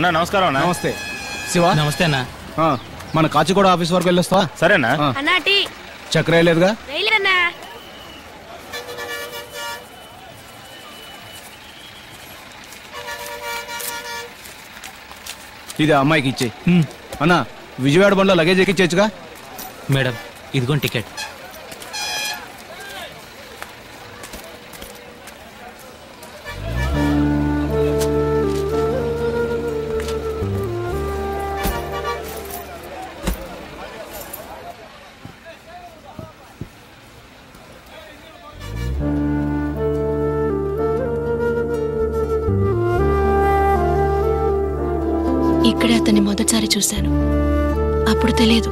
అన్నా నమస్కారం అన్నా. నమస్తే శివ. నమస్తే అన్న. మన కాచిగూడ ఆఫీస్ వరకు వెళ్ళొస్తావా? సరేనా. చక్కెర లేదుగా? ఇది అమ్మాయికి ఇచ్చే అన్నా. విజయవాడ బండ్లో లగేజ్ ఎక్కించచ్చుగా? మేడం ఇదిగోండి టికెట్. ఇక్కడే అతన్ని మొదటిసారి చూశాను. అప్పుడు తెలియదు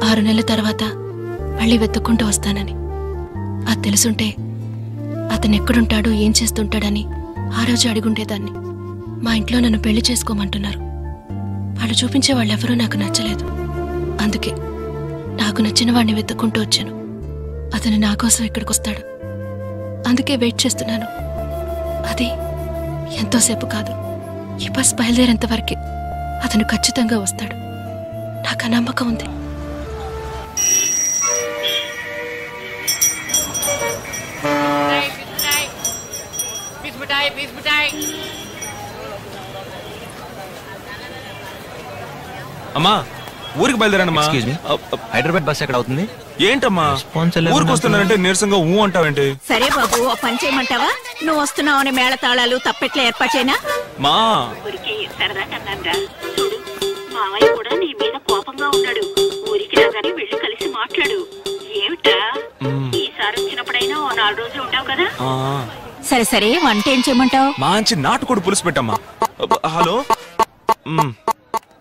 6 నెలల తర్వాత మళ్ళీ వెతుక్కుంటూ వస్తానని. అది తెలుసుంటే అతను ఎక్కడుంటాడో ఏం చేస్తుంటాడని ఆ రోజు అడిగుండేదాన్ని. మా ఇంట్లో నన్ను పెళ్లి చేసుకోమంటున్నారు. వాళ్ళు చూపించే వాళ్ళెవరూ నాకు నచ్చలేదు. అందుకే నాకు నచ్చిన వాడిని వెతుక్కుంటూ వచ్చాను. అతను నా కోసం ఇక్కడికి వస్తాడు. అందుకే వెయిట్ చేస్తున్నాను. అది ఎంతోసేపు కాదు, ఈ బస్ బయలుదేరేంత వరకే. అతను ఖచ్చితంగా వస్తాడు. నాకు ఆ నమ్మకం ఉంది. అమ్మా ఊరికి బయలుదేరానమ్మా. హైదరాబాద్ బస్ ఎక్కడ అవుతుంది? ఏంటమ్మా ఊరికి వస్తున్నానంటే నీరసంగా ఊ అంటావేంటి? సరే బాబు, పని చేయమంటావా? నువ్వు వస్తున్నావు అని మేళతాళాలు తప్పెట్లా ఏర్పాటేనా? మా ఊరికి సరదా కన్నారా. చూడు, మావయ్య కూడా నీ మీద కోపంగా ఉన్నాడు. ఊరికి రాగానే వెళ్ళి కలిసి మాట్లాడు. ఏమిటా ఈసారి వచ్చినప్పుడైనా 4 రోజులు ఉంటావు కదా? సరే సరే, వంట ఏం చేయమంటావు? మంచి నాటుకోడి పులుసు పెట్టమ్మా. హలో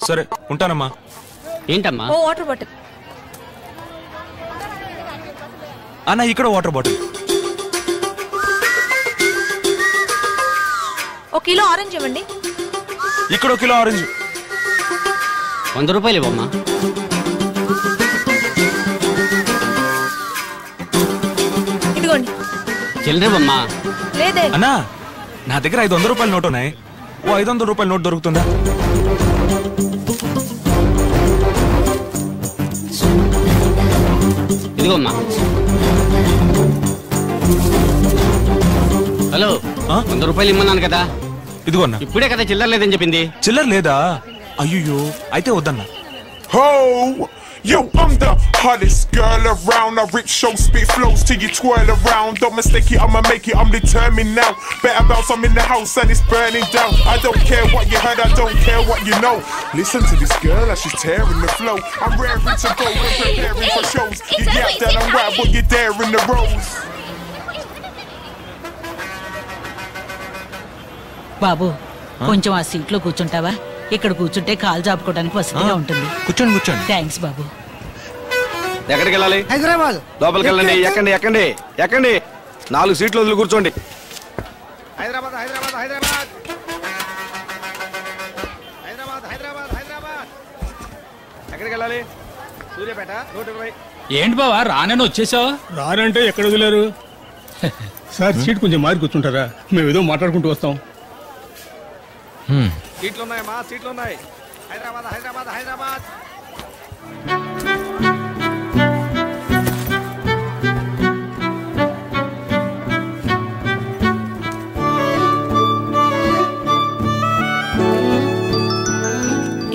సరే ఉంటానమ్మా. ఏంటమ్మా? వాటర్ బాటిల్ అన్న, ఇక్కడ వాటర్ బాటిల్. 1 కిలో ఆరెంజ్ ఇవ్వండి. ఇక్కడ 1 కిలో ఆరెంజ్. 100 రూపాయలు ఇవ్వమ్మా. ఇదిగోండి. చిల్లరేవమ్మా. లేదే అన్నా, నా దగ్గర 500 రూపాయల నోట్ ఉన్నాయి. ఓ 500 రూపాయల నోట్ దొరుకుతుందా? ఇదిగోమ్మా. హలో, 100 రూపాయలు ఇమ్మన్నాను కదా. ఇదిగో అన్న. ఇప్పుడే కదా చిల్లర లేదని చెప్పింది. చిల్లర లేదా? అయ్యో, అయితే వద్దన్నా. Yo, I'm the hottest girl around. I rip show, spit flows till you twirl around. Don't mistake it, I'ma make it, I'm determined now. Better bounce, I'm in the house and it's burning down. I don't care what you heard, I don't care what you know. Listen to this girl as she's tearing the flow. I'm raring to go and preparing for shows. You yap that I'm right, but you're there in the rows. బాబు, కొంచెం ఆ సీట్లో కూర్చుంటావా? ఇక్కడ కూర్చుంటే కాలు జాపుకోవడానికి వసతిగా ఉంటుంది. కూర్చోండి కూర్చోండి. Thanks బాబు. ఎక్కడికి వెళ్ళాలి? హైదరాబాద్. లోపలికి వెళ్ళండి. ఎక్కండి ఎక్కండి ఎక్కండి. 4 సీట్లు వదిలి కూర్చోండి. హైదరాబాద్ హైదరాబాద్ హైదరాబాద్ హైదరాబాద్ హైదరాబాద్ హైదరాబాద్. ఎక్కడికి వెళ్ళాలి? సూర్యాపేట 120. ఏంటి బావా రానని వచ్చేసావు? రానంటే ఎక్కడ వదిలేరు సార్? సీట్ కొంచెం మారి కూర్చుంటారా? మేము ఏదో మాట్లాడుకుంటూ వస్తాం. సీట్లు ఉన్నాయమ్మా, సీట్లు ఉన్నాయి. హైదరాబాద్ హైదరాబాద్ హైదరాబాద్.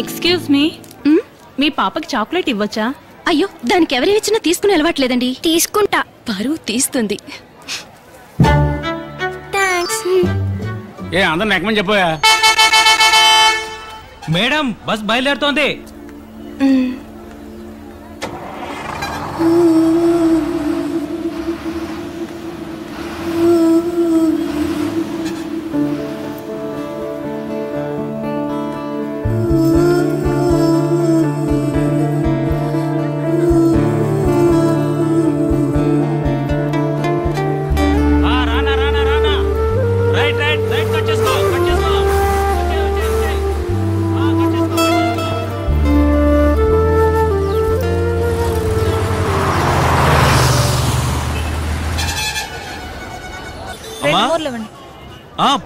ఎక్స్క్యూజ్ మీ, మీ పాపకి చాక్లెట్ ఇవ్వచ్చా? అయ్యో, దానికి ఎవరు ఇచ్చినా తీసుకుని అలవాట్లేదండి. తీసుకుంటా. పరువు తీస్తుంది. థ్యాంక్స్. ఏ అందరిని ఎక్కమని చెప్పాయా? Madam bus బయలుదేరుతోంది.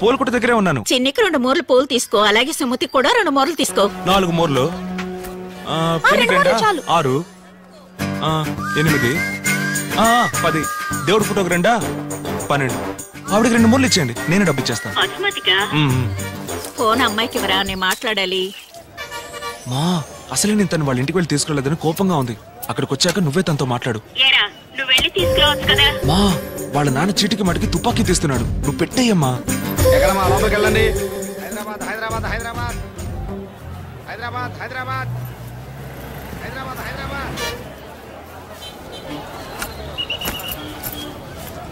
పూల కొట్టు దగ్గరే ఉన్నాను. చిన్నికి 2 మూరలు పూలు తీసుకో, అలాగే సుమతికి కూడా 2 మూరలు తీసుకో. 4 మూరలు. పెళ్లికి 2, 6, 8, 10. దేవుడి ఫోటోకి 2, 12. ఆవిడకి 2 మూరలు ఇచ్చేయండి, నేనే డబ్బు ఇచ్చేస్తాను. ఫోన్ అమ్మాయికి ఇవ్వరా, నేను మాట్లాడాలి. మా అసలే నేను తను వాళ్ళ ఇంటికి వెళ్ళి తీసుకెళ్లేదని కోపంగా ఉంది. అక్కడికి వచ్చాక నువ్వే తనతో మాట్లాడు. మా వాళ్ళ నాన్న చీటికి మటుకి తుపాకీ తీస్తున్నాడు, నువ్వు పెట్టేయమ్మా. లోపలికి వెళ్ళండి. హైదరాబాద్ హైదరాబాద్ హైదరాబాద్ హైదరాబాద్ హైదరాబాద్ హైదరాబాద్ హైదరాబాద్.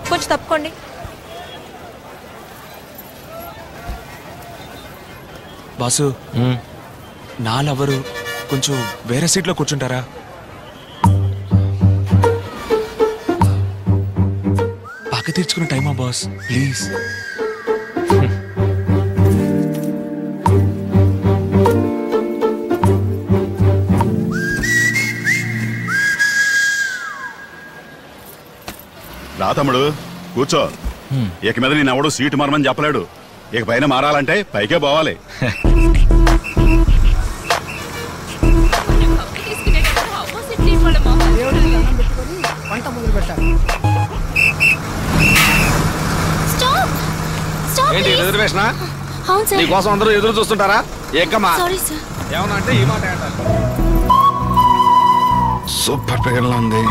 కొంచెం తప్పుకోండి. బాసు, నా లవరు కొంచెం వేరే సీట్లో కూర్చుంటారా? బాగా తీర్చుకునే టైమా బాస్, ప్లీజ్. రా తమ్ముడు, కూర్చో. ఇక మీద నేనెవడు సీటు మారమని చెప్పలేడు. ఇక పైన మారాలంటే పైకే పోవాలి. ఏంటి రిజర్వేషనా? నీకోసం అందరూ ఎదురు చూస్తుంటారా? ఏకమ్మా ఏమన్నా అంటే ఈ మాట సూపర్ ఫిగర్ లా ఉంది.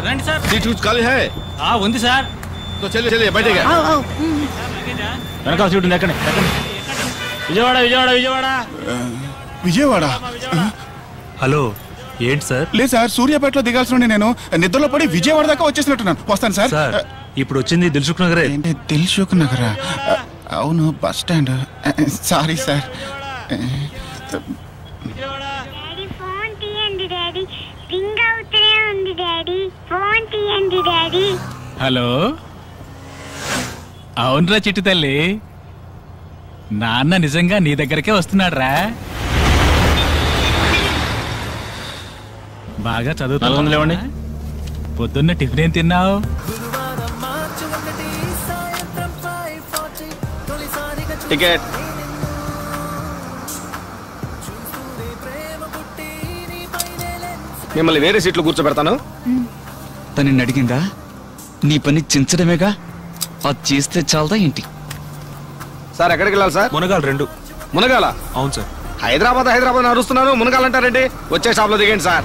రండి సార్. ఉంది సార్. వెనకాల సీట్ ఉంది, ఎక్కండి. విజయవాడ విజయవాడ విజయవాడ విజయవాడ. హలో, ఏంటి సార్? లేదు సార్, సూర్యాపేటలో దిగాల్సిన నేను నిద్రలో పడి విజయవాడ దాకా వచ్చేసినట్టున్నాను. వస్తాను సార్. ఇప్పుడు వచ్చింది దిల్సుఖ్ నగరే. ఏంటి దిల్సుఖ్ నగరా? అవును, bus stand. Sorry sir. Hello, అవునరా చిట్టు తల్లి, నాన్న నిజంగా నీ దగ్గరకే వస్తున్నాడు రా. బాగా చదువుతావులేవండి. పొద్దున్న టిఫిన్ ఏం తిన్నావు? టికెట్. మిమ్మల్ని వేరే సీట్లు కూర్చోబెడతాను. తను అడిగిందా? నీ పని చించడమేగా, అది చేస్తే చాలదా ఏంటి? సార్ ఎక్కడికి వెళ్ళాలి సార్? మునగాల 2. మునగాల? అవును సార్. హైదరాబాద్ హైదరాబాద్ అరుస్తున్నాను, మునగాలంటారండి. వచ్చే షాప్ లో దిగండి సార్.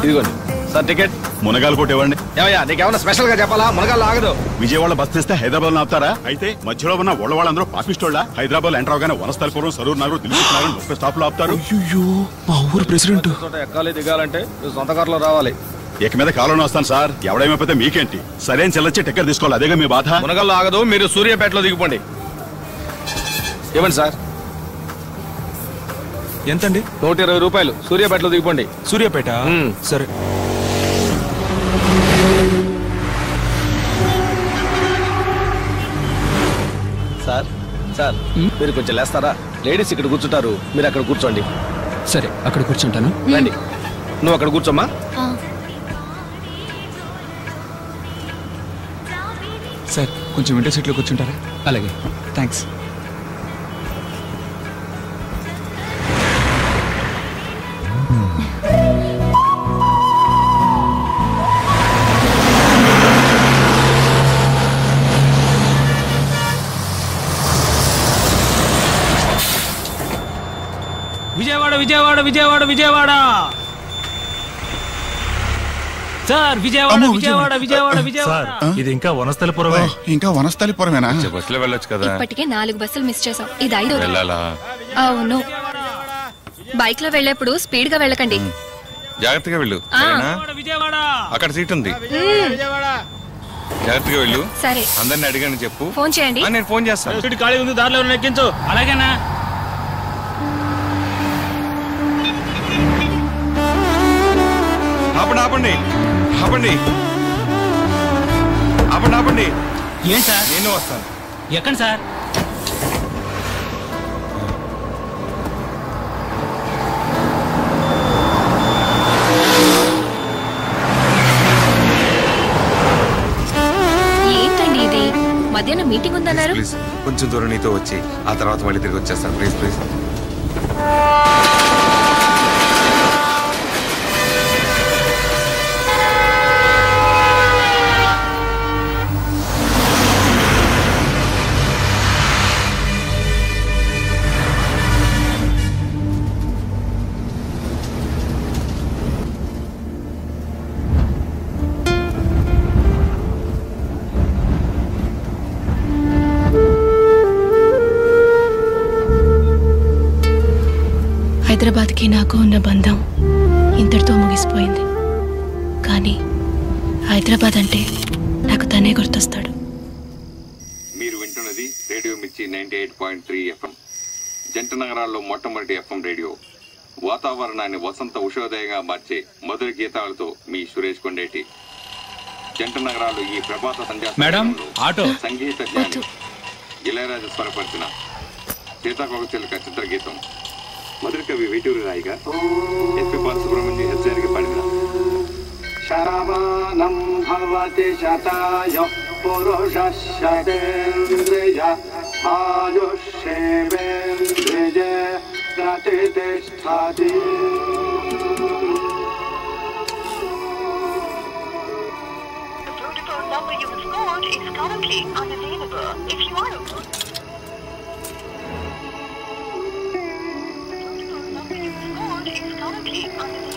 ఇదిగోండి సార్ టికెట్. మునగాలు కొట్టేవాడిని. ఏమయ్యా, నీకేమన్నా స్పెషల్ గా చెప్పాలా? మునగాలు ఆగదు. విజయవాడ బస్ తెస్తే హైదరాబాద్ లో ఆపుతారా? అయితే మధ్యలో ఉన్న వాళ్ళందరూ పాపిస్తోళ్ళ. హైదరాబాద్ లో ఎంటర్ అవగానే వనస్థలపురం, సరూర్ నగర్, దిల్సుఖ్ 30 స్టాప్ లో ఆపుతారు. మా ఊరు ప్రెసిడెంట్. ఎక్కాలి దిగాలంటే సొంత కారులో రావాలి. ఇక మీద కాలంలో వస్తాను సార్. ఎవడేమైపోతే మీకేంటి? సరైన చెల్లొచ్చి టికెట్ తీసుకోవాలి, అదేగా మీ బాధ. మునగాల్లో ఆగదు, మీరు సూర్యాపేటలో దిగిపోండి. ఇవ్వండి సార్. ఎంతండి? 120 రూపాయలు. సూర్యాపేటలో దిగిపోండి. సూర్యాపేట? సరే. సార్ సార్, మీరు కొంచెం లేస్తారా? లేడీస్ ఇక్కడ కూర్చుంటారు, మీరు అక్కడ కూర్చోండి. సరే, అక్కడ కూర్చుంటాను. రండి, నువ్వు అక్కడ కూర్చోమ్మా. సార్, కొంచెం విండో సీట్లో కూర్చుంటారా? అలాగే, థ్యాంక్స్. విజయవాడ విజయవాడ విజయవాడ విజయవాడ సార్. విజయవాడ విజయవాడ విజయవాడ విజయవాడ. ఇది ఇంకా వనస్థలిపురమే. ఇంకా వనస్థలిపురమేనా? బస్సులో వెళ్ళొచ్చు కదా. ఇప్పటికే 4 బస్సులు మిస్ చేసాం, ఇది 5వ. వెళ్ళాలా? అవును. బైక్ లో వెళ్ళేప్పుడు స్పీడ్ గా వెళ్ళకండి. జాగ్రత్తగా వెళ్ళు. అక్కడ సీట్ ఉంది, జాగ్రత్తగా వెళ్ళు. సరే, అందరిని అడిగాను చెప్పు. ఫోన్ చేయండి. నేను ఫోన్ చేస్తాను. సీట్ ఖాళీ ఉంది, దారిలో ఎక్కించు. అలాగేనా? ఆపండి ఆపండి ఆపండి ఆపండి ఆపండి. ఏం సార్? నేను వస్తాను. ఎక్కడ సార్? ఏంటండి ఇది? మధ్యాహ్నం మీటింగ్ ఉందన్నారు. ప్లీజ్ కొంచెం దూరం నీతో వచ్చి ఆ తర్వాత మళ్ళీ తిరిగి వచ్చేస్తాను. Please please. హైదరాబాద్కి నాకు ఉన్న బంధం ఇంతటితో ముగిసిపోయింది. కానీ హైదరాబాద్ అంటే నాకు తనే గుర్తొస్తాడు. మీరు వింటున్నది రేడియో మిర్చి 98.3 FM, జంట నగరాల్లో మొట్టమొదటి FM రేడియో. వాతావరణాన్ని వసంత ఉషోదయంగా మార్చే మధుర గీతాలతో మీ సురేష్ కొండేటి. జంట నగరాలు ఈ ప్రభాత సంధ్యా సంగీత జ్ఞాని ఇళయరాజా స్వరపరిచిన సీతాకోకచిలుక చిత్ర గీతం మధుర కవి వేటూరి రాయిగా ఎస్పి బాలసుబ్రహ్మణ్యం హెచ్చరిక పాడిన శరవాణం భవతి శతాయ పురుషశతేంద్రియ ఆయుష్యేవేంద్రియ ప్రతిష్ఠతి. is currently unavailable.